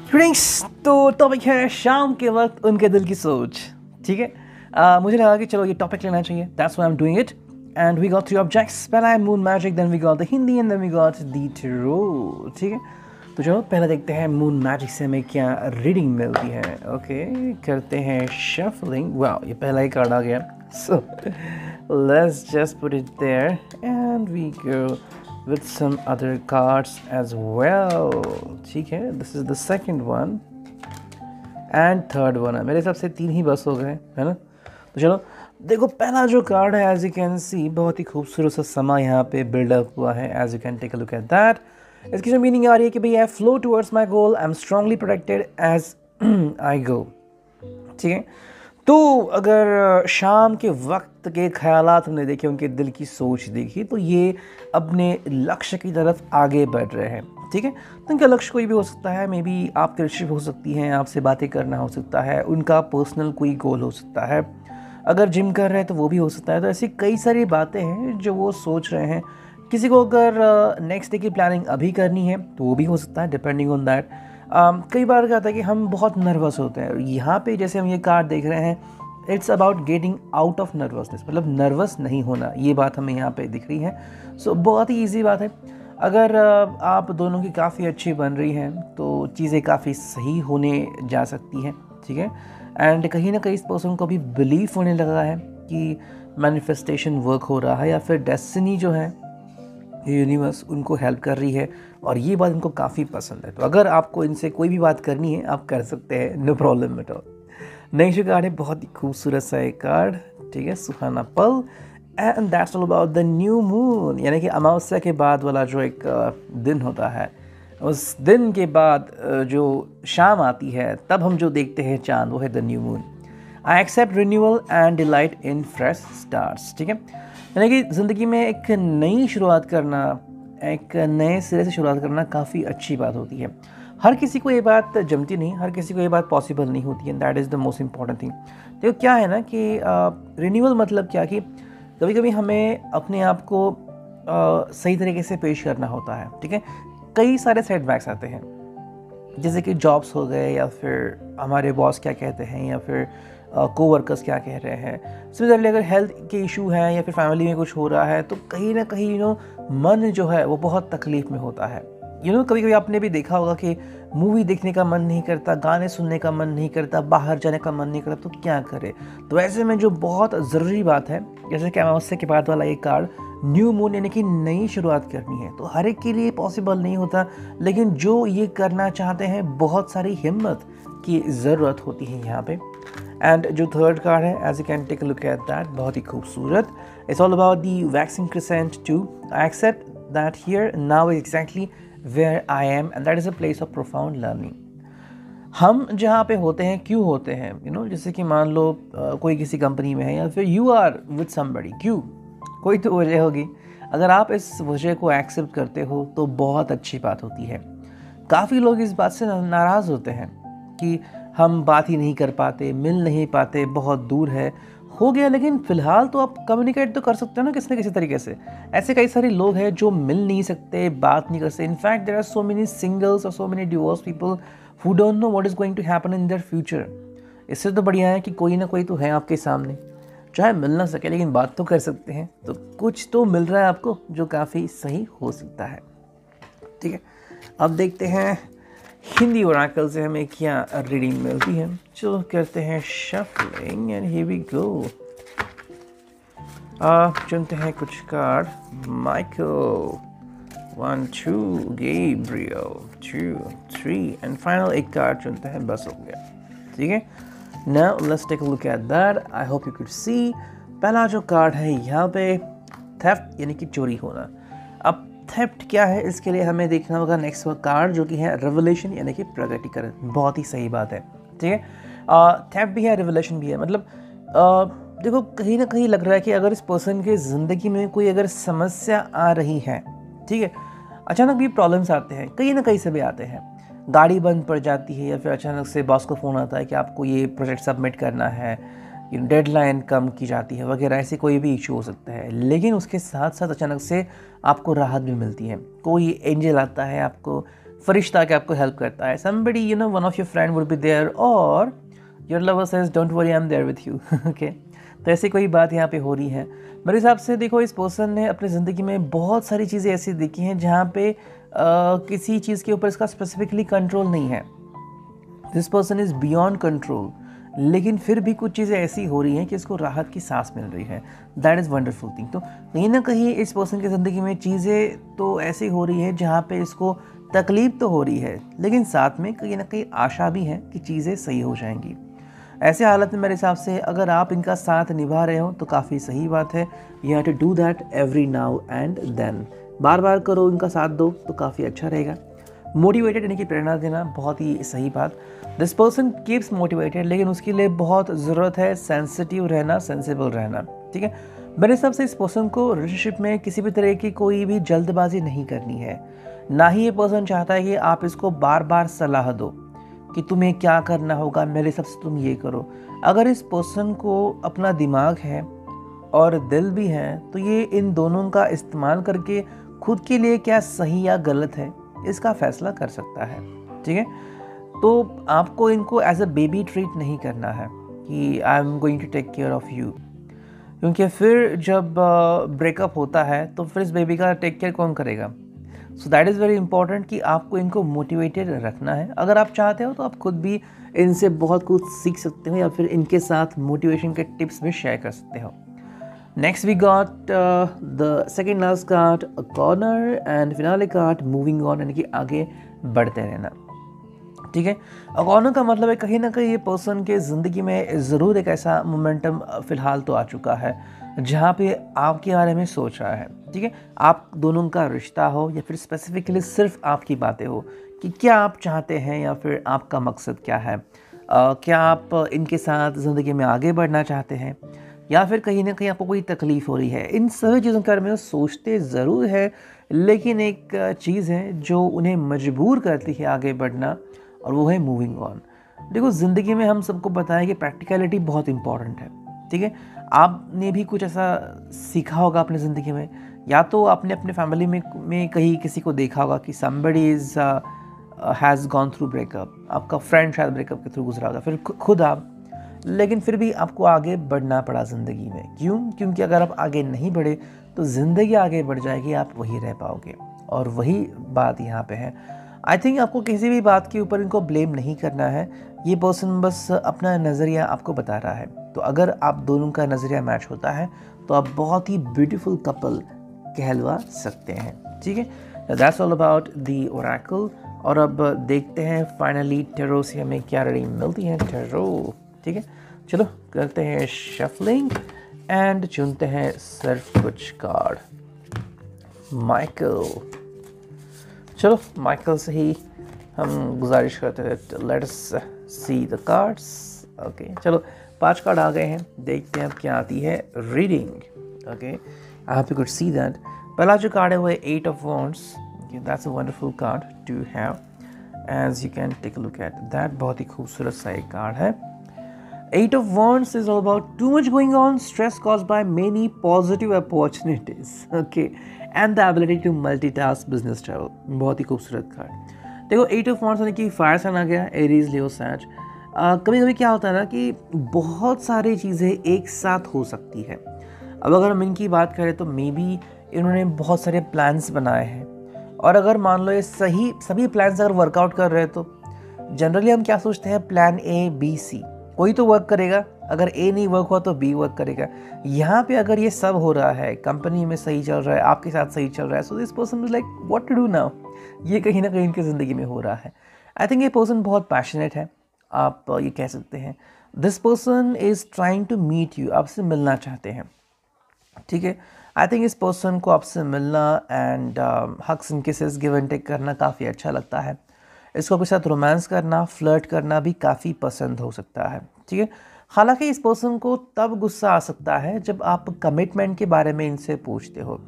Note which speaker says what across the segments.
Speaker 1: Friends, तो topic है शाम के वक्त उनके दिल की सोच। ठीक है, मुझे लगा कि चलो ये टॉपिक लेना चाहिए, that's why I am doing it. And we got 3 objects. पहला है moon magic, then we got the Hindi and then we got the tarot. ठीक है, तो चलो पहले देखते हैं मून मैजिक से हमें क्या रीडिंग मिलती है। ओके, करते हैं शफलिंग। वाओ, ये पहला ही कार्ड आ गया। So let's just put it there and we go with some other cards as well. ठीक है, this is the second one and third one है। मेरे हिसाब से 3 ही बस हो गए, है ना। तो चलो देखो, पहला जो कार्ड है एज यू कैन सी, बहुत ही खूबसूरत सा समा यहाँ पे बिल्डअप हुआ है। As you can take a look at that. इसकी जो मीनिंग आ रही है कि भाई I flow towards my goal, I am strongly protected as I go. ठीक है, तो अगर शाम के वक्त के ख़यालात हमने देखे, उनके दिल की सोच देखी, तो ये अपने लक्ष्य की तरफ आगे बढ़ रहे हैं। ठीक है, तो उनका लक्ष्य कोई भी हो सकता है, मे बी आपके रिश्ते हो सकती हैं, आपसे बातें करना हो सकता है, उनका पर्सनल कोई गोल हो सकता है, अगर जिम कर रहे हैं तो वो भी हो सकता है। तो ऐसी कई सारी बातें हैं जो वो सोच रहे हैं। किसी को अगर नेक्स्ट डे की प्लानिंग अभी करनी है तो वो भी हो सकता है, डिपेंडिंग ऑन दैट। कई बार क्या होता है कि हम बहुत नर्वस होते हैं। यहाँ पे जैसे हम ये कार्ड देख रहे हैं, it's about getting out of nervousness, मतलब नर्वस नहीं होना, ये बात हमें यहाँ पे दिख रही है। सो बहुत ही ईजी बात है। अगर आप दोनों की काफ़ी अच्छी बन रही हैं तो चीज़ें काफ़ी सही होने जा सकती हैं। ठीक है, एंड कहीं ना कहीं इस पर्सन को भी बिलीफ होने लगा है कि मैनिफेस्टेशन वर्क हो रहा है, या फिर डेस्टिनी जो है, यूनिवर्स उनको हेल्प कर रही है, और ये बात उनको काफ़ी पसंद है। तो अगर आपको इनसे कोई भी बात करनी है, आप कर सकते हैं, no problem at all. Next card है बहुत ही खूबसूरत सा एक कार्ड। ठीक है, सुहाना पल, and that's all about the new moon, यानी कि अमावस्या के बाद वाला जो एक दिन होता है, उस दिन के बाद जो शाम आती है, तब हम जो देखते हैं चांद, वो है the new moon. I accept renewal and delight in fresh stars. ठीक है, यानी कि ज़िंदगी में एक नई शुरुआत करना, एक नए सिरे से शुरुआत करना काफ़ी अच्छी बात होती है। हर किसी को ये बात जमती नहीं, हर किसी को ये बात पॉसिबल नहीं होती है, that is the most important thing. तो क्या है ना कि रिन्यूअल मतलब क्या, कि कभी कभी हमें अपने आप को सही तरीके से पेश करना होता है। ठीक है, कई सारे सेटबैक्स आते हैं, जैसे कि जॉब्स हो गए, या फिर हमारे बॉस क्या कहते हैं, या फिर कोवर्कर्स क्या कह रहे हैं। सिमिलरली अगर हेल्थ के इशू हैं या फिर फैमिली में कुछ हो रहा है, तो कहीं ना कहीं मन जो है वो बहुत तकलीफ़ में होता है। कभी कभी आपने भी देखा होगा कि मूवी देखने का मन नहीं करता, गाने सुनने का मन नहीं करता, बाहर जाने का मन नहीं करता, तो क्या करे। तो ऐसे में जो बहुत ज़रूरी बात है, जैसे कि अमावस्या के बाद वाला ये कार्ड, न्यू मून, यानी कि नई शुरुआत करनी है, तो हर एक के लिए पॉसिबल नहीं होता, लेकिन जो ये करना चाहते हैं, बहुत सारी हिम्मत की ज़रूरत होती है यहाँ पे। एंड जो थर्ड कार्ड है, as you can take a look at that, बहुत ही खूबसूरत। It's all about the waxing crescent too. I accept that here now is exactly where I am, and that is a place of profound learning. हम जहाँ पे होते हैं, क्यों होते हैं, जैसे कि मान लो कोई किसी कंपनी में है, या फिर यू आर विद समबडी, क्यों, कोई तो वजह होगी। अगर आप इस वजह को एक्सेप्ट करते हो तो बहुत अच्छी बात होती है। काफ़ी लोग इस बात से नाराज़ होते हैं कि हम बात ही नहीं कर पाते, मिल नहीं पाते, बहुत दूर है, हो गया, लेकिन फ़िलहाल तो आप कम्युनिकेट तो कर सकते हो ना किसी न किसी तरीके से। ऐसे कई सारे लोग हैं जो मिल नहीं सकते, बात नहीं कर सकते। In fact there are so many singles और so many divorce people who don't know what is going to happen in their future. इससे तो बढ़िया है कि कोई ना कोई तो है आपके सामने, चाहे मिल ना सके लेकिन बात तो कर सकते हैं, तो कुछ तो मिल रहा है आपको जो काफ़ी सही हो सकता है। ठीक है, अब देखते हैं हिंदी ओरेकल से हमें क्या रीडिंग मिलती है। चलो करते हैं shuffling, and here we go. चुनते हैं कुछ card. Michael, 1 2, Gabriel 2 3, and final एक कार्ड चुनते हैं, बस हो गया। ठीक है, now let's take a look at that. I hope you could see. पहला जो कार्ड है यहाँ पे, थेफ्ट, यानी कि चोरी होना। अब थेफ्ट क्या है, इसके लिए हमें देखना होगा नेक्स्ट कार्ड, जो कि है रेवलेशन, यानी कि प्रगटीकरण। बहुत ही सही बात है। ठीक है, थेफ्ट भी है, रेवलेशन भी है। मतलब देखो, कहीं ना कहीं लग रहा है कि अगर इस पर्सन के ज़िंदगी में कोई अगर समस्या आ रही है, ठीक है, अचानक भी प्रॉब्लम्स आते हैं, कहीं ना कहीं से भी आते हैं, गाड़ी बंद पड़ जाती है, या फिर अचानक से बॉस को फ़ोन आता है कि आपको ये प्रोजेक्ट सबमिट करना है, डेडलाइन कम की जाती है वगैरह, ऐसे कोई भी इशू हो सकता है। लेकिन उसके साथ साथ अचानक से आपको राहत भी मिलती है, कोई एंजल आता है, आपको फरिश्ता के आपको हेल्प करता है, somebody you know one of your friend would be there or your lover says don't worry I'm there with you okay। तो ऐसी कोई बात यहाँ पे हो रही है। मेरे हिसाब से देखो इस पर्सन ने अपनी ज़िंदगी में बहुत सारी चीज़ें ऐसी देखी हैं जहाँ पे किसी चीज़ के ऊपर इसका स्पेसिफिकली कंट्रोल नहीं है। This person is beyond control, लेकिन फिर भी कुछ चीज़ें ऐसी हो रही हैं कि इसको राहत की सांस मिल रही है। That is wonderful thing. तो कहीं ना कहीं इस पर्सन की ज़िंदगी में चीज़ें तो ऐसी हो रही है जहाँ पे इसको तकलीफ़ तो हो रही है, लेकिन साथ में कहीं ना कहीं आशा भी है कि चीज़ें सही हो जाएंगी। ऐसे हालत में मेरे हिसाब से अगर आप इनका साथ निभा रहे हो तो काफ़ी सही बात है। You have to do that every now and then, बार बार करो, इनका साथ दो तो काफ़ी अच्छा रहेगा। मोटिवेटेड यानी कि प्रेरणा देना, बहुत ही सही बात। दिस पर्सन कीप्स मोटिवेटेड, लेकिन उसके लिए बहुत ज़रूरत है सेंसिटिव रहना, सेंसिबल रहना, ठीक है। मेरे हिसाब से इस पर्सन को रिलेशनशिप में किसी भी तरह की कोई भी जल्दबाजी नहीं करनी है। ना ही ये पर्सन चाहता है कि आप इसको बार बार सलाह दो कि तुम्हें क्या करना होगा, मेरे हिसाब से तुम ये करो। अगर इस पर्सन को अपना दिमाग है और दिल भी है तो ये इन दोनों का इस्तेमाल करके खुद के लिए क्या सही या गलत है इसका फैसला कर सकता है, ठीक है। तो आपको इनको एज अ बेबी ट्रीट नहीं करना है कि I am going to take care of you, क्योंकि फिर जब ब्रेकअप होता है तो फिर इस बेबी का टेक केयर कौन करेगा। So that is very important कि आपको इनको मोटिवेटेड रखना है। अगर आप चाहते हो तो आप खुद भी इनसे बहुत कुछ सीख सकते हो या फिर इनके साथ मोटिवेशन के टिप्स भी शेयर कर सकते हो। Next we got the second last card, a corner, and finale card, moving on, यानी कि आगे बढ़ते रहना, ठीक है। अ कॉर्नर का मतलब है कहीं ना कहीं ये पर्सन के ज़िंदगी में ज़रूर एक ऐसा मोमेंटम फ़िलहाल तो आ चुका है जहाँ पे आपके बारे में सोच रहा है, ठीक है। आप दोनों का रिश्ता हो या फिर स्पेसिफिकली सिर्फ आपकी बातें हो कि क्या आप चाहते हैं या फिर आपका मकसद क्या है। क्या आप इनके साथ ज़िंदगी में आगे बढ़ना चाहते हैं या फिर कहीं ना कहीं आपको कोई तकलीफ़ हो रही है। इन सभी चीज़ों के बारे में सोचते ज़रूर है, लेकिन एक चीज़ है जो उन्हें मजबूर करती है आगे बढ़ना, और वो है मूविंग ऑन। देखो ज़िंदगी में हम सबको पता है कि प्रैक्टिकलिटी बहुत इंपॉर्टेंट है, ठीक है। आपने भी कुछ ऐसा सीखा होगा अपनी ज़िंदगी में, या तो आपने अपने फैमिली में कहीं किसी को देखा होगा कि somebody is has gone through breakup, आपका फ्रेंड शायद ब्रेकअप के थ्रू गुजरा होगा, फिर खुद आप, लेकिन फिर भी आपको आगे बढ़ना पड़ा ज़िंदगी में। क्यों? क्योंकि अगर आप आगे नहीं बढ़े तो ज़िंदगी आगे बढ़ जाएगी, आप वहीं रह पाओगे, और वही बात यहाँ पे है। आई थिंक आपको किसी भी बात के ऊपर इनको ब्लेम नहीं करना है, ये पर्सन बस अपना नज़रिया आपको बता रहा है। तो अगर आप दोनों का नज़रिया मैच होता है तो आप बहुत ही ब्यूटीफुल कपल कहलवा सकते हैं, ठीक है। That's all about the Oracle. और अब देखते हैं फाइनली टेरो से हमें क्या रीडिंग मिलती है। टेरो, ठीक है, चलो करते हैं शफलिंग एंड चुनते हैं सिर्फ कुछ कार्ड। माइकल, चलो माइकल से ही हम गुजारिश करते हैं। Let's see the cards. Okay, चलो 5 कार्ड आ गए हैं, देखते हैं अब क्या आती है reading. Okay, I hope you could see that. पहला जो कार्ड है वो है 8 of wands. That's a wonderful card to have, as you can take a look at that. बहुत ही खूबसूरत सा एक कार्ड है। 8 of Wands is all about too much going on, stress caused by many positive opportunities, okay, and the ability to multitask, business travel। बहुत ही खूबसूरत card. देखो 8 of Wands यानी कि फायर साइन आ गया, एरीज, लियो, सैज। कभी कभी क्या होता है ना कि बहुत सारी चीज़ें एक साथ हो सकती है। अब अगर हम इनकी बात करें तो मे बी इन्होंने बहुत सारे प्लान्स बनाए हैं, और अगर मान लो ये सभी प्लान्स अगर वर्कआउट कर रहे हैं तो जनरली हम क्या सोचते हैं, प्लान ए बी सी कोई तो वर्क करेगा, अगर ए नहीं वर्क हुआ तो बी वर्क करेगा। यहाँ पे अगर ये सब हो रहा है, कंपनी में सही चल रहा है, आपके साथ सही चल रहा है, so this person is like what to do now, ये कहीं ना कहीं इनकी ज़िंदगी में हो रहा है। आई थिंक ये पर्सन बहुत पैशनेट है, आप ये कह सकते हैं। This person is trying to meet you, आपसे मिलना चाहते हैं, ठीक है। आई थिंक इस पर्सन को आपसे मिलना and hugs and kisses, give and take करना काफ़ी अच्छा लगता है। इसको आपके साथ रोमांस करना, फ्लर्ट करना भी काफ़ी पसंद हो सकता है, ठीक है। हालांकि इस पर्सन को तब गुस्सा आ सकता है जब आप कमिटमेंट के बारे में इनसे पूछते हो।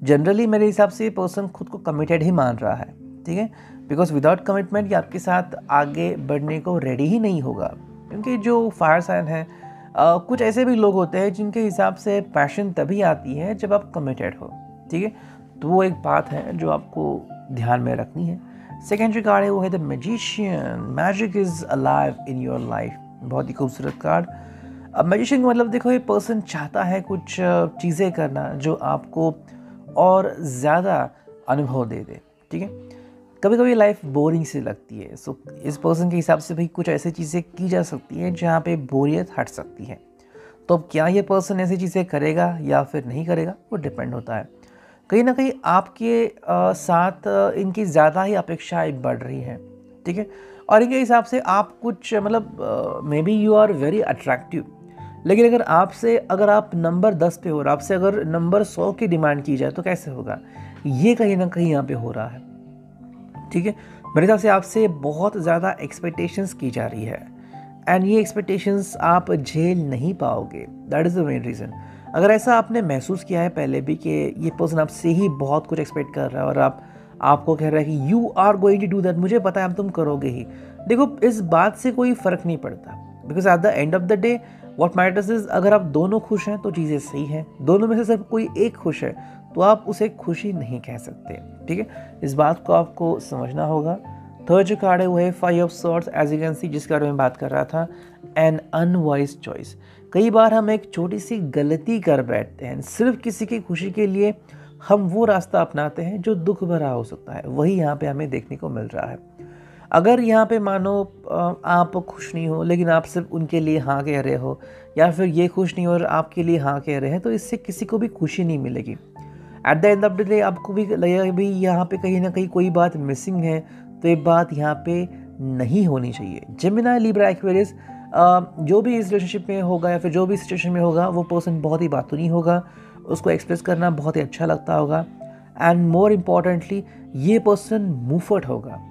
Speaker 1: जनरली मेरे हिसाब से ये पर्सन खुद को कमिटेड ही मान रहा है, ठीक है, बिकॉज विदाउट कमिटमेंट ये आपके साथ आगे बढ़ने को रेडी ही नहीं होगा। क्योंकि जो फायर साइन है, कुछ ऐसे भी लोग होते हैं जिनके हिसाब से पैशन तभी आती है जब आप कमिटेड हो, ठीक है। तो वो एक बात है जो आपको ध्यान में रखनी है। सेकेंड जो कार्ड है वो है the magician. Magic is alive in your life. बहुत ही खूबसूरत कार्ड। अब मैजिशियन का मतलब देखो, ये पर्सन चाहता है कुछ चीज़ें करना जो आपको और ज़्यादा अनुभव दे दे। ठीक है, कभी कभी लाइफ बोरिंग सी लगती है, सो इस पर्सन के हिसाब से भाई कुछ ऐसी चीज़ें की जा सकती हैं जहाँ पे बोरियत हट सकती है। तो अब क्या ये पर्सन ऐसी चीज़ें करेगा या फिर नहीं करेगा, वो डिपेंड होता है। कहीं ना कहीं आपके साथ इनकी ज़्यादा ही अपेक्षाएं बढ़ रही हैं। ठीक है, और इनके हिसाब से आप कुछ मतलब maybe you are very attractive, लेकिन अगर आप नंबर 10 पे हो और आपसे अगर नंबर 100 की डिमांड की जाए तो कैसे होगा, ये कहीं ना कहीं यहाँ पे हो रहा है। ठीक है, मेरे हिसाब से आपसे बहुत ज़्यादा एक्सपेक्टेशंस की जा रही है एंड ये एक्सपेक्टेशंस आप झेल नहीं पाओगे। That is the main reason. अगर ऐसा आपने महसूस किया है पहले भी कि ये पर्सन आपसे ही बहुत कुछ एक्सपेक्ट कर रहा है और आपको कह रहा है कि you are going to do that, मुझे पता है तुम करोगे ही, देखो इस बात से कोई फ़र्क नहीं पड़ता, because at the end of the day what matters is अगर आप दोनों खुश हैं तो चीज़ें सही हैं। दोनों में से सिर्फ कोई एक खुश है तो आप उसे खुशी नहीं कह सकते। ठीक है, इस बात को आपको समझना होगा। थर्ड जो कार्ड है वो है 5 of swords. As you can see, जिसके बारे में बात कर रहा था, एन अनवाइज चॉइस। कई बार हम एक छोटी सी गलती कर बैठते हैं, सिर्फ किसी की खुशी के लिए हम वो रास्ता अपनाते हैं जो दुख भरा हो सकता है। वही यहाँ पे हमें देखने को मिल रहा है। अगर यहाँ पे मानो आप खुश नहीं हो लेकिन आप सिर्फ उनके लिए हाँ कह रहे हो, या फिर ये खुश नहीं हो और आपके लिए हाँ कह रहे हैं, तो इससे किसी को भी खुशी नहीं मिलेगी। At the end of the day आपको भी लगेगा भाई यहाँ पे कहीं ना कहीं कोई बात मिसिंग है, तो ये बात यहाँ पे नहीं होनी चाहिए। जेमिनी, लिब्रा, एक्वेरियस, जो भी इस रिलेशनशिप में होगा या फिर जो भी सिचुएशन में होगा, वो पर्सन बहुत ही बातूनी होगा, उसको एक्सप्रेस करना बहुत ही अच्छा लगता होगा एंड मोर इम्पॉर्टेंटली ये पर्सन मूफर्ट होगा।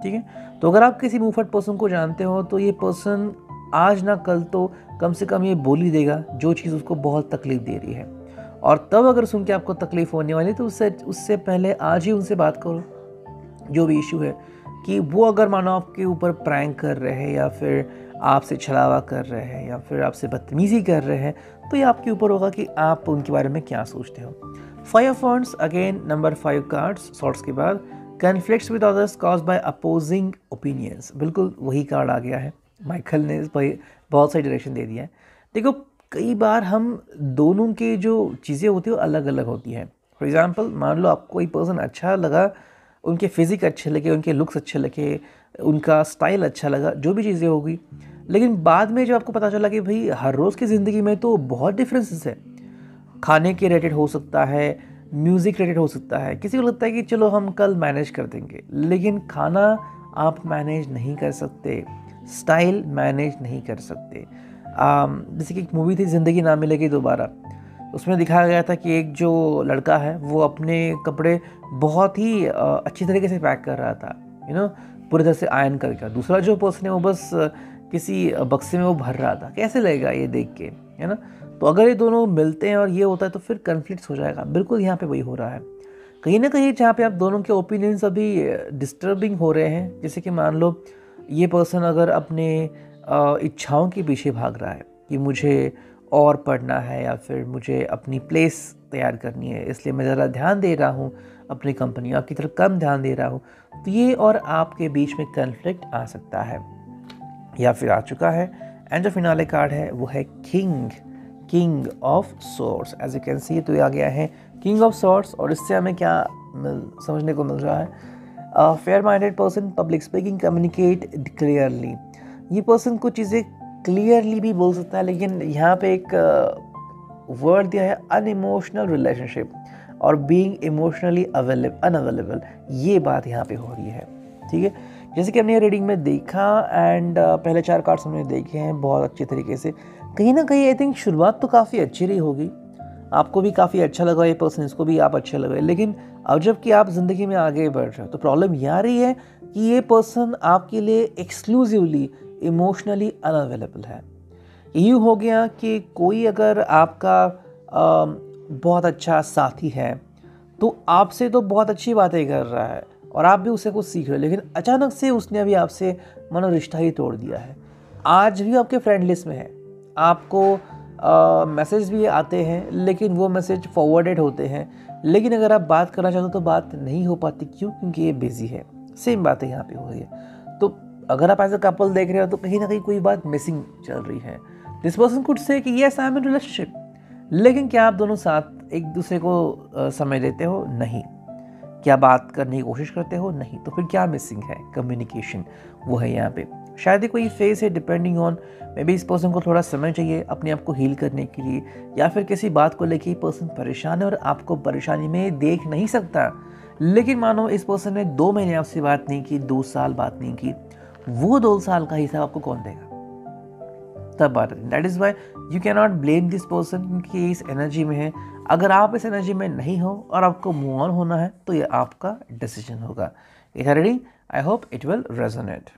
Speaker 1: ठीक है, तो अगर आप किसी मूफर्ट पर्सन को जानते हो तो ये पर्सन आज ना कल तो कम से कम ये बोल ही देगा जो चीज़ उसको बहुत तकलीफ दे रही है, और तब अगर सुन के आपको तकलीफ होने वाली तो उससे पहले आज ही उनसे बात करो। जो भी इशू है कि वो अगर मानो आपके ऊपर प्रैंक कर रहे हैं या फिर आपसे छलावा कर रहे हैं या फिर आपसे बदतमीज़ी कर रहे हैं, तो ये आपके ऊपर होगा कि आप उनके बारे में क्या सोचते हो। 5 of wands, again number 5 cards sorts के बाद, conflicts with others caused by opposing opinions. बिल्कुल वही कार्ड आ गया है, माइकल ने इस पर बहुत सारी डायरेक्शन दे दिया है। देखो कई बार हम दोनों के जो चीज़ें होती है वो अलग अलग होती हैं। फॉर एग्जांपल, मान लो आपको कोई पर्सन अच्छा लगा, उनके फिजिक अच्छे लगे, उनके लुक्स अच्छे लगे, उनका स्टाइल अच्छा लगा, जो भी चीज़ें होगी, लेकिन बाद में जब आपको पता चला कि भाई हर रोज़ की ज़िंदगी में तो बहुत डिफरेंसेस है, खाने के रिलेटेड हो सकता है, म्यूज़िक रिलेटेड हो सकता है, किसी को लगता है कि चलो हम कल मैनेज कर देंगे, लेकिन खाना आप मैनेज नहीं कर सकते, स्टाइल मैनेज नहीं कर सकते। जैसे कि एक मूवी थी ज़िंदगी ना मिलेगी दोबारा, उसमें दिखाया गया था कि एक जो लड़का है वो अपने कपड़े बहुत ही अच्छी तरीके से पैक कर रहा था, पूरी तरह से आयरन करके। दूसरा जो पर्सन है वो बस किसी बक्से में वो भर रहा था। कैसे लगेगा ये देख के, है ना? तो अगर ये दोनों मिलते हैं और ये होता है तो फिर कन्फ्लिक्ट्स हो जाएगा। बिल्कुल यहाँ पे वही हो रहा है। कहीं ना कहीं जहाँ पे आप दोनों के ओपिनियंस अभी डिस्टर्बिंग हो रहे हैं, जैसे कि मान लो ये पर्सन अगर अपने इच्छाओं के पीछे भाग रहा है कि मुझे और पढ़ना है या फिर मुझे अपनी प्लेस तैयार करनी है, इसलिए मैं ज़रा ध्यान दे रहा हूँ अपनी कंपनी, आपकी तरफ कम ध्यान दे रहा हूँ, तो ये और आपके बीच में कन्फ्लिक्ट आ सकता है या फिर आ चुका है। एंड जो फिनाले कार्ड है वो है king of swords. As you can see, तो ये आ गया है किंग ऑफ स्वॉर्ड्स। और इससे हमें क्या समझने को मिल रहा है? Fair minded person, public speaking, communicate clearly. ये पर्सन कुछ चीज़ें क्लियरली भी बोल सकता है, लेकिन यहाँ पे एक वर्ड दिया है अनइमोशनल रिलेशनशिप और बीइंग इमोशनली अनअवेलेबल। ये बात यहाँ पे हो रही है। ठीक है, जैसे कि हमने रीडिंग में देखा एंड पहले 4 कार्ड्स हमने देखे हैं बहुत अच्छे तरीके से। कहीं ना कहीं आई थिंक शुरुआत तो काफ़ी अच्छी रही होगी, आपको भी काफ़ी अच्छा लगा ये पर्सन, इसको भी आप अच्छे लगे, लेकिन अब जब कि आप ज़िंदगी में आगे बढ़ रहे हो तो प्रॉब्लम यह आ रही है कि ये पर्सन आपके लिए एक्सक्लूसिवली इमोशनली अनअवेलेबल है। यूँ हो गया कि कोई अगर आपका बहुत अच्छा साथी है तो आपसे तो बहुत अच्छी बातें कर रहा है और आप भी उससे कुछ सीख रहे हो, लेकिन अचानक से उसने अभी आपसे मानो रिश्ता ही तोड़ दिया है। आज भी आपके फ्रेंड लिस्ट में है, आपको मैसेज भी आते हैं, लेकिन वो मैसेज फॉरवर्डेड होते हैं, लेकिन अगर आप बात करना चाहते हो तो बात नहीं हो पाती। क्यों? क्योंकि ये बिजी है। सेम बात है यहाँ पे हो रही है। तो अगर आप एज अ कपल देख रहे हो तो कहीं ना कहीं कोई बात मिसिंग चल रही है। दिस पर्सन कुड से कि yes I am in relationship, लेकिन क्या आप दोनों साथ एक दूसरे को समय देते हो? नहीं। क्या बात करने की कोशिश करते हो? नहीं। तो फिर क्या मिसिंग है? कम्युनिकेशन वो है यहाँ पे। शायद ही कोई फेस है, डिपेंडिंग ऑन मे बी इस पर्सन को थोड़ा समय चाहिए अपने आप को हील करने के लिए, या फिर किसी बात को लेके पर्सन परेशान है और आपको परेशानी में देख नहीं सकता। लेकिन मानो इस पर्सन ने 2 महीने आपसे बात नहीं की, 2 साल बात नहीं की, वो 2 साल का हिसाब आपको कौन देगा? तब बात है। That is why you can not blame this person, क्योंकि इस एनर्जी में है। अगर आप इस एनर्जी में नहीं हो और आपको मूव ऑन होना है तो ये आपका डिसीजन होगा। It ready? I hope it will resonate.